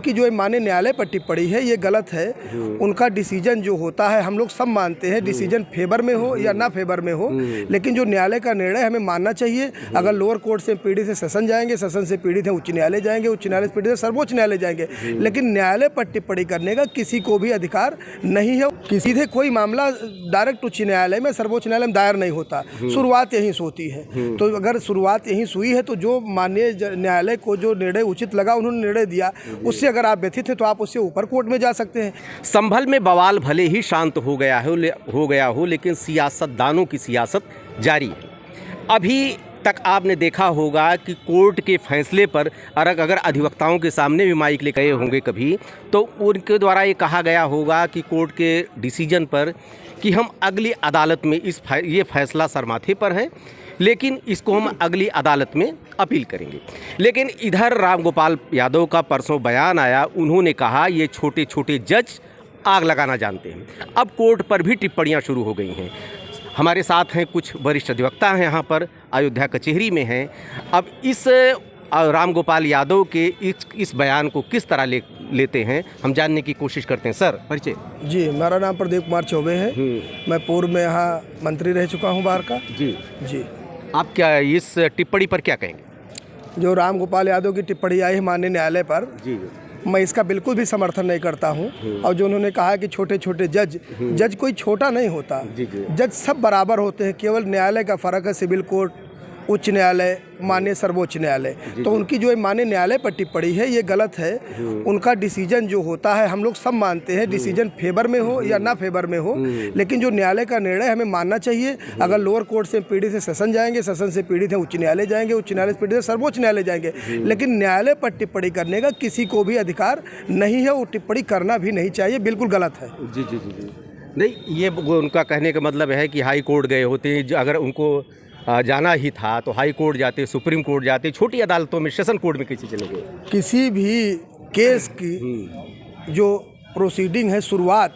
उनकी जो माने न्यायालय पर टिप्पणी है ये गलत है। उनका डिसीजन जो होता है हम लोग सब मानते हैं, डिसीजन फेवर में हो या ना फेवर में हो, लेकिन जो न्यायालय का निर्णय हमें मानना चाहिए। अगर लोअर कोर्ट से पीड़ित है सेशन जाएंगे, सेशन से पीड़ित है उच्च न्यायालय जाएंगे, उच्च न्यायालय से पीड़ित है सर्वोच्च न्यायालय जाएंगे, लेकिन न्यायालय पर टिप्पणी करने का किसी को भी अधिकार नहीं है। सीधे कोई मामला डायरेक्ट उच्च न्यायालय में सर्वोच्च न्यायालय में दायर नहीं होता, शुरुआत यहीं से होती है। तो अगर शुरुआत यहीं से हुई है तो जो माननीय न्यायालय को जो निर्णय उचित लगा उन्होंने निर्णय दिया, उससे अगर आप व्यथित हैं तो आप उससे ऊपर कोर्ट में जा सकते हैं। संभल में बवाल भले ही शांत हो गया हो, लेकिन सियासतदानों की सियासत जारी है। अभी तक आपने देखा होगा कि कोर्ट के फैसले पर अगर अधिवक्ताओं के सामने भी माइक ले गए होंगे कभी, तो उनके द्वारा ये कहा गया होगा कि कोर्ट के डिसीजन पर कि हम अगली अदालत में ये फैसला सरमाथे पर है, लेकिन इसको हम अगली अदालत में अपील करेंगे। लेकिन इधर रामगोपाल यादव का परसों बयान आया, उन्होंने कहा ये छोटे छोटे जज आग लगाना जानते हैं। अब कोर्ट पर भी टिप्पणियां शुरू हो गई हैं। हमारे साथ हैं कुछ वरिष्ठ अधिवक्ता हैं, यहाँ पर अयोध्या कचहरी में हैं। अब इस रामगोपाल यादव के इस बयान को किस तरह लेते हैं हम जानने की कोशिश करते हैं। सर परिचय। जी, मेरा नाम प्रदीप कुमार चौबे है। मैं पूर्व में यहाँ मंत्री रह चुका हूँ बाहर का। जी। आप क्या इस टिप्पणी पर क्या कहेंगे? जो रामगोपाल यादव की टिप्पणी आई है माननीय न्यायालय पर, मैं इसका बिल्कुल भी समर्थन नहीं करता हूं। और जो उन्होंने कहा कि छोटे छोटे जज कोई छोटा नहीं होता, जज सब बराबर होते हैं। केवल न्यायालय का फ़र्क है, सिविल कोर्ट, उच्च न्यायालय, माननीय सर्वोच्च न्यायालय। तो उनकी जो माननीय न्यायालय पर टिप्पणी है ये गलत है। उनका डिसीजन जो होता है हम लोग सब मानते हैं, डिसीजन फेवर में हो या ना फेवर में हो, लेकिन जो न्यायालय का निर्णय हमें मानना चाहिए। अगर लोअर कोर्ट से पीड़ित है सेशन जाएंगे, सेशन से पीड़ित है उच्च न्यायालय जाएंगे, उच्च न्यायालय से पीड़ित है सर्वोच्च न्यायालय जाएंगे, लेकिन न्यायालय पर टिप्पणी करने का किसी को भी अधिकार नहीं है। वो टिप्पणी करना भी नहीं चाहिए, बिल्कुल गलत है। जी जी जी जी नहीं, ये उनका कहने का मतलब है कि हाई कोर्ट गए होते, अगर उनको जाना ही था तो हाई कोर्ट जाते, सुप्रीम कोर्ट जाते, छोटी अदालतों में सेशन कोर्ट में कैसे चले गए? किसी भी केस की जो प्रोसीडिंग है शुरुआत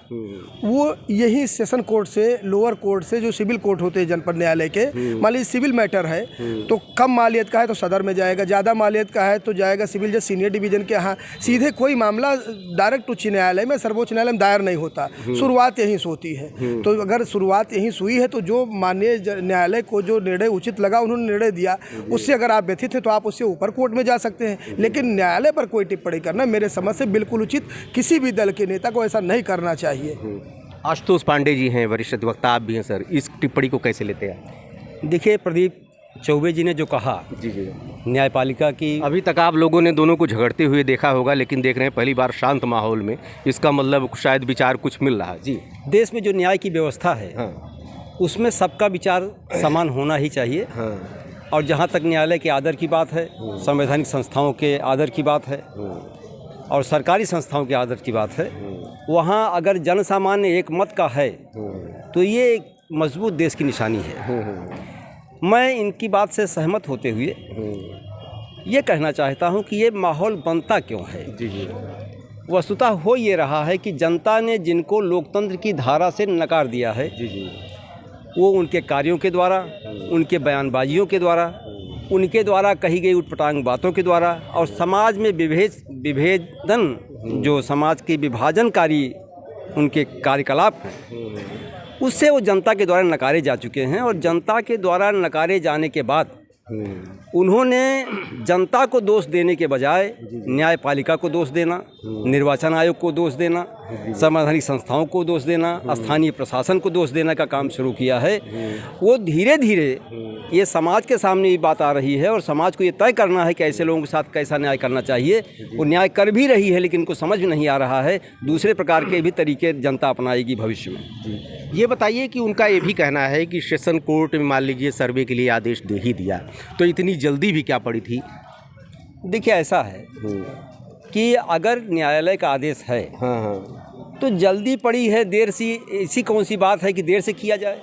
वो यही सेशन कोर्ट से, लोअर कोर्ट से, जो सिविल कोर्ट होते हैं जनपद न्यायालय के, मान लीजिए सिविल मैटर है तो कम मालियत का है तो सदर में जाएगा, ज़्यादा मालियत का है तो जाएगा सिविल जज सीनियर डिवीजन के यहाँ। सीधे कोई मामला डायरेक्ट उच्च न्यायालय में सर्वोच्च न्यायालय में दायर नहीं होता, शुरुआत यहीं से होती है। तो अगर शुरुआत यहीं से हुई है तो जो माननीय न्यायालय को जो निर्णय उचित लगा उन्होंने निर्णय दिया, उससे अगर आप व्यथित हैं तो आप उससे ऊपर कोर्ट में जा सकते हैं। लेकिन न्यायालय पर कोई टिप्पणी करना मेरे समझ से बिल्कुल उचित, किसी भी दल के नेता को ऐसा नहीं करना चाहिए। आशुतोष पांडे जी हैं वरिष्ठ अधिवक्ता, आप भी हैं सर, इस टिप्पणी को कैसे लेते हैं? देखिए, प्रदीप चौबे जी ने जो कहा, जी न्यायपालिका की, अभी तक आप लोगों ने दोनों को झगड़ते हुए देखा होगा, लेकिन देख रहे हैं पहली बार शांत माहौल में, इसका मतलब शायद विचार कुछ मिल रहा है। जी, देश में जो न्याय की व्यवस्था है उसमें सबका विचार समान होना ही चाहिए। और जहाँ तक न्यायालय के आदर की बात है, संवैधानिक संस्थाओं के आदर की बात है और सरकारी संस्थाओं के आदर की बात है, वहाँ अगर जन सामान्य एक मत का है तो ये एक मजबूत देश की निशानी है। मैं इनकी बात से सहमत होते हुए ये कहना चाहता हूँ कि ये माहौल बनता क्यों है। वस्तुतः हो ये रहा है कि जनता ने जिनको लोकतंत्र की धारा से नकार दिया है, वो उनके कार्यों के द्वारा, उनके बयानबाजियों के द्वारा, उनके द्वारा कही गई उटपटांग बातों के द्वारा और समाज में विभेदन, जो समाज के विभाजनकारी उनके कार्यकलाप हैं, उससे वो जनता के द्वारा नकारे जा चुके हैं। और जनता के द्वारा नकारे जाने के बाद उन्होंने जनता को दोष देने के बजाय न्यायपालिका को दोष देना, निर्वाचन आयोग को दोष देना, संवैधानिक संस्थाओं को दोष देना, स्थानीय प्रशासन को दोष देने का काम शुरू किया है। वो धीरे धीरे ये समाज के सामने ये बात आ रही है और समाज को ये तय करना है कि ऐसे लोगों के साथ कैसा न्याय करना चाहिए। वो न्याय कर भी रही है लेकिन उनको समझ में नहीं आ रहा है। दूसरे प्रकार के भी तरीके जनता अपनाएगी भविष्य में। ये बताइए कि उनका ये भी कहना है कि सेशन कोर्ट में मान लीजिए सर्वे के लिए आदेश दे ही दिया, तो इतनी जल्दी भी क्या पड़ी थी? देखिए, ऐसा है कि अगर न्यायालय का आदेश है तो जल्दी पड़ी है, देर सी ऐसी कौन सी बात है कि देर से किया जाए।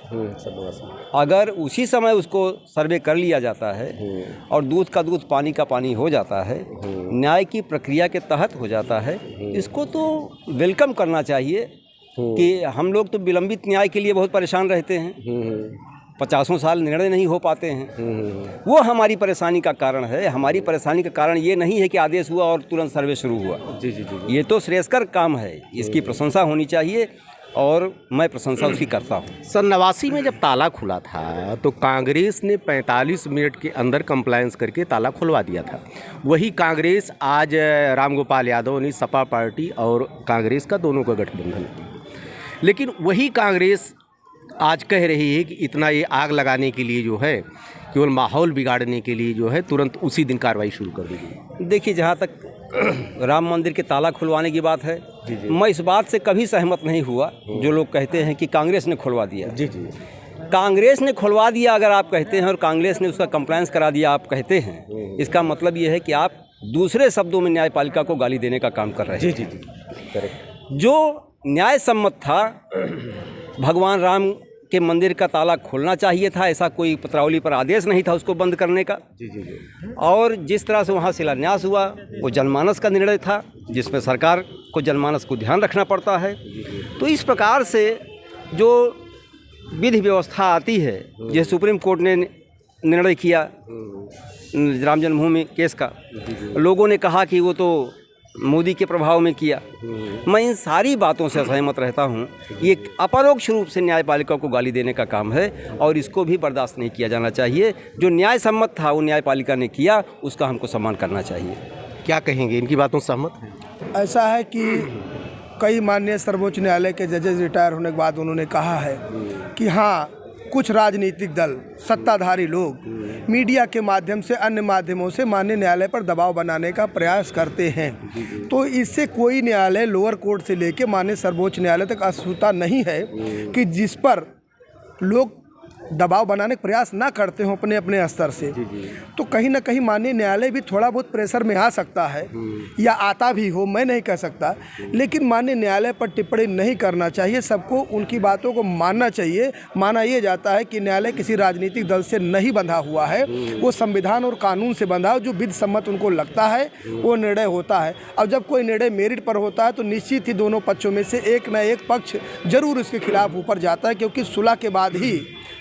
अगर उसी समय उसको सर्वे कर लिया जाता है और दूध का दूध पानी का पानी हो जाता है, न्याय की प्रक्रिया के तहत हो जाता है, इसको तो वेलकम करना चाहिए। कि हम लोग तो विलंबित न्याय के लिए बहुत परेशान रहते हैं। 50 साल निर्णय नहीं हो पाते हैं। वो हमारी परेशानी का कारण है। हमारी परेशानी का कारण ये नहीं है कि आदेश हुआ और तुरंत सर्वे शुरू हुआ। जी जी जी। ये तो श्रेयस्कर काम है, इसकी प्रशंसा होनी चाहिए और मैं प्रशंसा उसकी करता हूँ। सन 89 में जब ताला खुला था तो कांग्रेस ने 45 मिनट के अंदर कंप्लायंस करके ताला खुलवा दिया था। वही कांग्रेस आज रामगोपाल यादव ने सपा पार्टी और कांग्रेस का दोनों का गठबंधन, लेकिन वही कांग्रेस आज कह रही है कि इतना ये आग लगाने के लिए जो है, केवल माहौल बिगाड़ने के लिए जो है तुरंत उसी दिन कार्रवाई शुरू कर दी गई। देखिए, जहाँ तक राम मंदिर के ताला खुलवाने की बात है, मैं इस बात से कभी सहमत नहीं हुआ जो लोग कहते हैं कि कांग्रेस ने खुलवा दिया। जी जी। कांग्रेस ने खुलवा दिया अगर आप कहते हैं और कांग्रेस ने उसका कंप्लायंस करा दिया आप कहते हैं, इसका मतलब ये है कि आप दूसरे शब्दों में न्यायपालिका को गाली देने का काम कर रहे हैं। जी जी जी, करेक्ट। जो न्याय सम्मत था, भगवान राम के मंदिर का ताला खोलना चाहिए था, ऐसा कोई पत्रावली पर आदेश नहीं था उसको बंद करने का। जी जी जी। और जिस तरह से वहाँ शिलान्यास हुआ वो जनमानस का निर्णय था, जिसमें सरकार को जनमानस को ध्यान रखना पड़ता है। तो इस प्रकार से जो विधि व्यवस्था आती है, जैसे सुप्रीम कोर्ट ने निर्णय किया राम जन्मभूमि केस का, लोगों ने कहा कि वो तो मोदी के प्रभाव में किया। मैं इन सारी बातों से असहमत रहता हूँ। ये अपरोक्ष रूप से न्यायपालिका को गाली देने का काम है और इसको भी बर्दाश्त नहीं किया जाना चाहिए। जो न्याय सम्मत था वो न्यायपालिका ने किया, उसका हमको सम्मान करना चाहिए। क्या कहेंगे, इनकी बातों से सहमत हैं? ऐसा है कि कई माननीय सर्वोच्च न्यायालय के जजेस रिटायर होने के बाद उन्होंने कहा है कि हाँ, कुछ राजनीतिक दल, सत्ताधारी लोग मीडिया के माध्यम से, अन्य माध्यमों से माननीय न्यायालय पर दबाव बनाने का प्रयास करते हैं। तो इससे कोई न्यायालय लोअर कोर्ट से लेकर माननीय सर्वोच्च न्यायालय तक अछूता नहीं है कि जिस पर लोग दबाव बनाने का प्रयास ना करते हो अपने अपने स्तर से। तो कहीं ना कहीं माननीय न्यायालय भी थोड़ा बहुत प्रेशर में आ सकता है या आता भी हो, मैं नहीं कह सकता, लेकिन माननीय न्यायालय पर टिप्पणी नहीं करना चाहिए। सबको उनकी बातों को मानना चाहिए। माना ये जाता है कि न्यायालय किसी राजनीतिक दल से नहीं बंधा हुआ है, वो संविधान और कानून से बंधा हो। जो विधि सम्मत उनको लगता है वो निर्णय होता है। और जब कोई निर्णय मेरिट पर होता है तो निश्चित ही दोनों पक्षों में से एक न एक पक्ष जरूर उसके खिलाफ ऊपर जाता है, क्योंकि सुलह के बाद ही,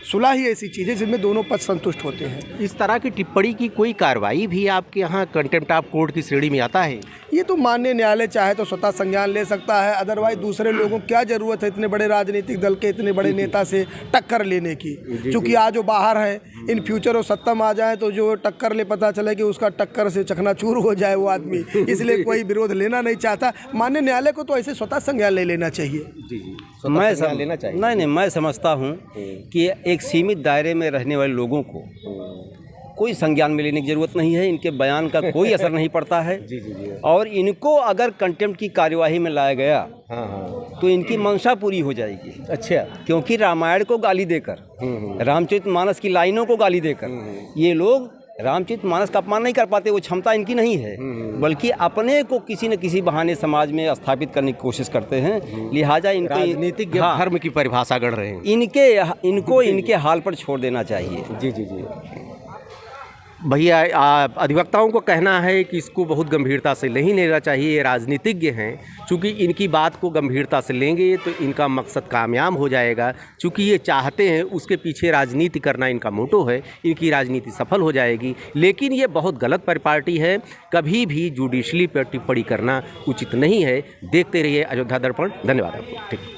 सुलह ही ऐसी चीज़ है जिसमें दोनों पक्ष संतुष्ट होते हैं। इस तरह की टिप्पणी की कोई कार्रवाई भी आपके यहाँ कंटेम्प्ट ऑफ कोर्ट की श्रेणी में आता है? ये तो माननीय न्यायालय चाहे तो स्वतः संज्ञान ले सकता है। अदरवाइज दूसरे लोगों को क्या जरूरत है इतने बड़े राजनीतिक दल के, इतने बड़े नेता से टक्कर लेने की? क्योंकि आज जो बाहर है, इन फ्यूचर वो सत्ता में आ जाए तो जो टक्कर ले पता चले कि उसका टक्कर से चकनाचूर हो जाए वो आदमी, इसलिए कोई विरोध लेना नहीं चाहता। माननीय न्यायालय को तो ऐसे स्वतः संज्ञान ले लेना चाहिए। जी जी, मैं लेना चाहिए। नहीं, मैं समझता हूँ कि एक सीमित दायरे में रहने वाले लोगों को कोई संज्ञान में लेने की जरूरत नहीं है। इनके बयान का कोई असर नहीं पड़ता है। जी जी जी। और इनको अगर कंटेम्प्ट की कार्यवाही में लाया गया हाँ, तो इनकी मंशा पूरी हो जाएगी। अच्छा। क्योंकि रामायण को गाली देकर, रामचरितमानस की लाइनों को गाली देकर ये लोग रामचरितमानस का अपमान नहीं कर पाते। वो क्षमता इनकी नहीं है, बल्कि अपने को किसी न किसी बहाने समाज में स्थापित करने की कोशिश करते हैं। लिहाजा इनको राजनीतिक धर्म की परिभाषा गढ़ रहे हैं। इनको इनके हाल पर छोड़ देना चाहिए। जी जी जी। भैया, अधिवक्ताओं को कहना है कि इसको बहुत गंभीरता से नहीं लेना चाहिए। ये राजनीतिज्ञ हैं, चूँकि इनकी बात को गंभीरता से लेंगे तो इनका मकसद कामयाब हो जाएगा। चूँकि ये चाहते हैं, उसके पीछे राजनीति करना इनका मोटो है, इनकी राजनीति सफल हो जाएगी। लेकिन ये बहुत गलत परिपाटी है। कभी भी जुडिशली पर टिप्पणी करना उचित नहीं है। देखते रहिए अयोध्या दर्पण। धन्यवाद आपको। ठीक।